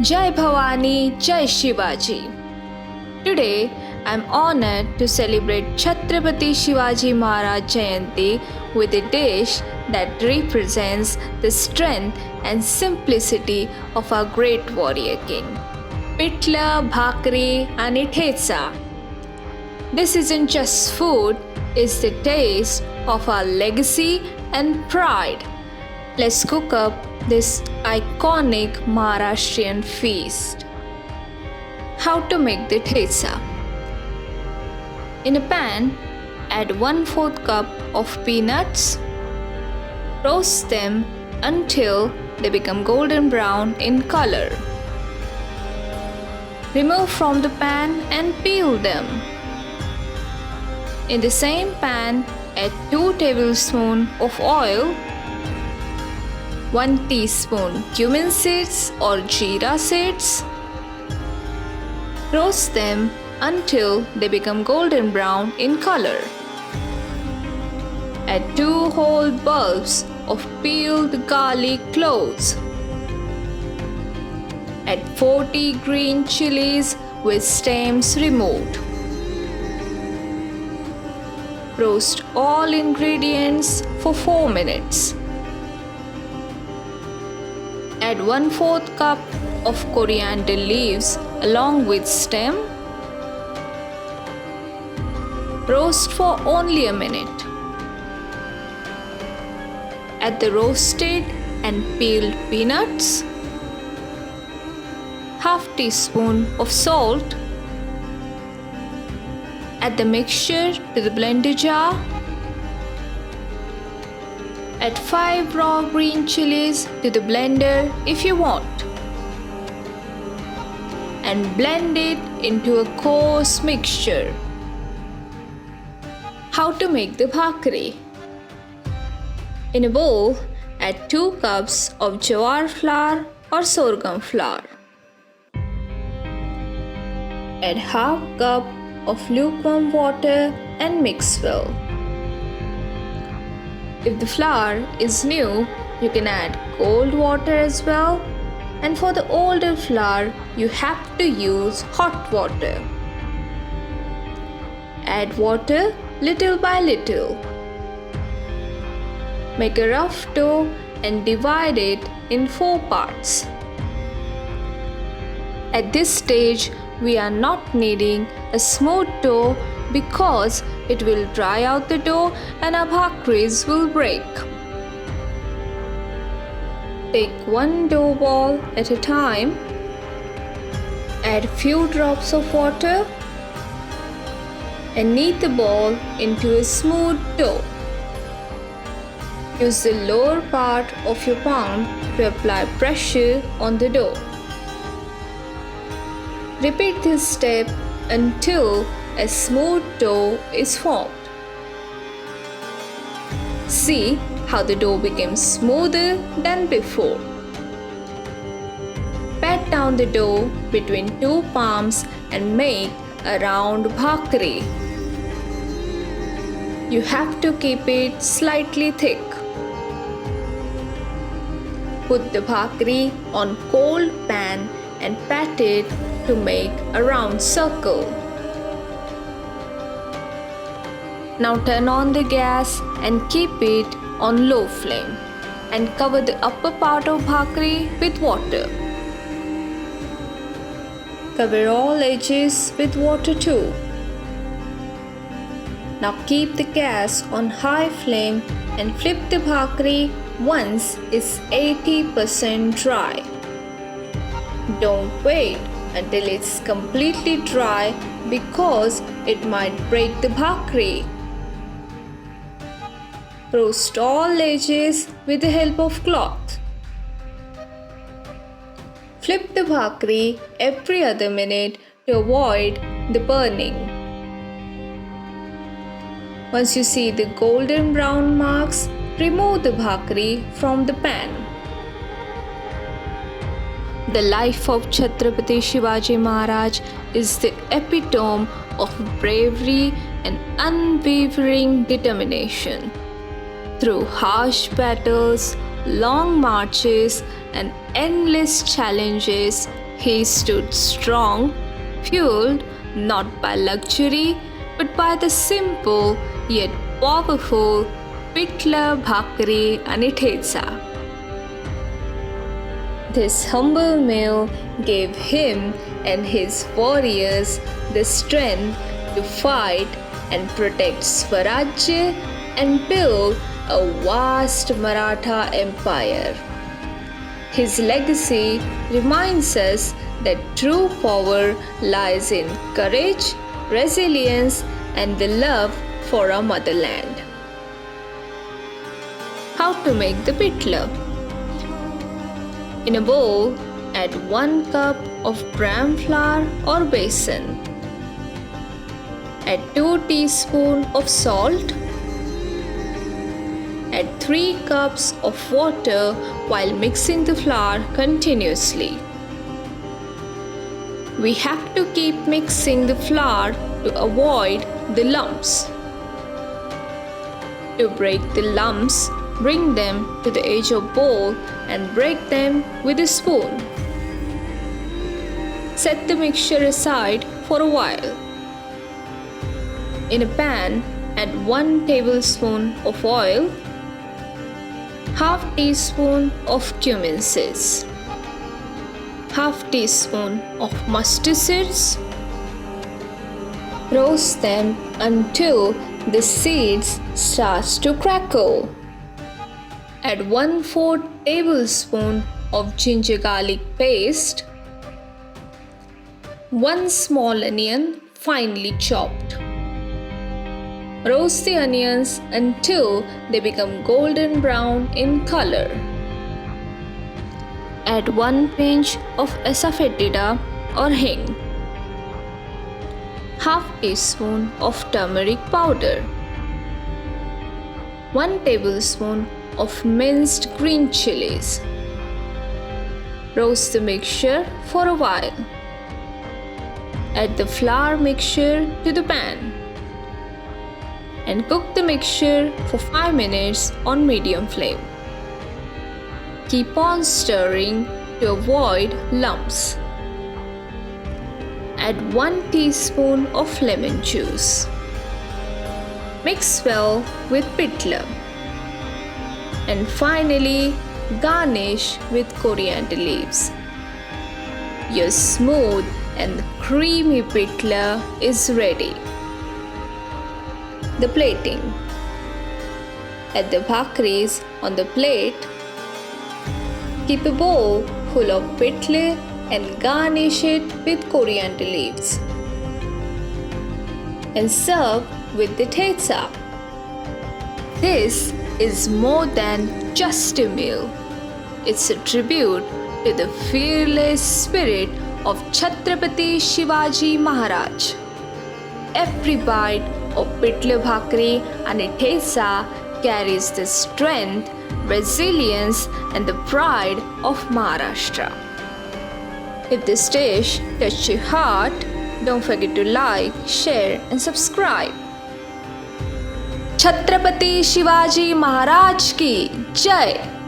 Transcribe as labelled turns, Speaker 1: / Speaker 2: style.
Speaker 1: Jai Bhavani, Jai Shivaji. Today, I am honored to celebrate Chatrapati Shivaji Maharaj Jayanti with a dish that represents the strength and simplicity of our great warrior king. Pithla Bhakri Thecha. This isn't just food, it's the taste of our legacy and pride. Let's cook up this iconic Maharashtrian feast. How to make the thecha? In a pan, add 1/4 cup of peanuts. Roast them until they become golden brown in color. Remove from the pan and peel them. In the same pan, add 2 tablespoons of oil, 1 teaspoon cumin seeds or jeera seeds. Roast them until they become golden brown in color. Add 2 whole bulbs of peeled garlic cloves. Add 40 green chilies with stems removed. Roast all ingredients for 4 minutes. Add 1/4 cup of coriander leaves along with stem. Roast for only a minute. Add the roasted and peeled peanuts, half teaspoon of salt. Add the mixture to the blender jar. Add 5 raw green chilies to the blender if you want. And blend it into a coarse mixture. How to make the bhakri? In a bowl, add 2 cups of jawar flour or sorghum flour. Add half cup of lukewarm water and mix well. If the flour is new, you can add cold water as well, and for the older flour, you have to use hot water. Add water little by little. Make a rough dough and divide it in 4 parts. At this stage, we are not needing a smooth dough because it will dry out the dough and our bhakris will break. Take 1 dough ball at a time. Add few drops of water and knead the ball into a smooth dough. Use the lower part of your palm to apply pressure on the dough. Repeat this step until a smooth dough is formed. See how the dough becomes smoother than before. Pat down the dough between 2 palms and make a round bhakri. You have to keep it slightly thick. Put the bhakri on cold pan and pat it to make a round circle. Now turn on the gas and keep it on low flame and cover the upper part of bhakri with water. Cover all edges with water too. Now keep the gas on high flame and flip the bhakri once it's 80% dry. Don't wait until it's completely dry because it might break the bhakri. Roast all edges with the help of cloth. Flip the bhakri every other minute to avoid the burning. Once you see the golden brown marks, remove the bhakri from the pan. The life of Chatrapati Shivaji Maharaj is the epitome of bravery and unwavering determination. Through harsh battles, long marches, and endless challenges, he stood strong, fueled not by luxury but by the simple yet powerful Pithla Bhakri Thecha. This humble meal gave him and his warriors the strength to fight and protect Swarajya and build a vast Maratha empire. His legacy reminds us that true power lies in courage, resilience, and the love for our motherland. How to make the pitla? In a bowl, add 1 cup of gram flour or besan. Add 2 teaspoons of salt. Add 3 cups of water while mixing the flour continuously. We have to keep mixing the flour to avoid the lumps. To break the lumps, bring them to the edge of bowl and break them with a spoon. Set the mixture aside for a while. In a pan, add 1 tablespoon of oil, half teaspoon of cumin seeds, half teaspoon of mustard seeds. Roast them until the seeds start to crackle. Add 1/4 tablespoon of ginger garlic paste, 1 small onion finely chopped. Roast the onions until they become golden brown in color. Add 1 pinch of asafoetida or hing, half teaspoon of turmeric powder, 1 tablespoon of minced green chilies. Roast the mixture for a while. Add the flour mixture to the pan and cook the mixture for 5 minutes on medium flame. Keep on stirring to avoid lumps. Add 1 teaspoon of lemon juice. Mix well with pitla. And finally, garnish with coriander leaves. Your smooth and creamy pitla is ready. The plating. Add the bhakris on the plate. Keep a bowl full of pitla and garnish it with coriander leaves. And serve with the thecha. This is more than just a meal. It's a tribute to the fearless spirit of Chatrapati Shivaji Maharaj. Every bite of Pithla Bhakri and thecha carries the strength, resilience, and the pride of Maharashtra. If this dish touched your heart, don't forget to like, share, and subscribe. Chhatrapati Shivaji Maharaj की जय।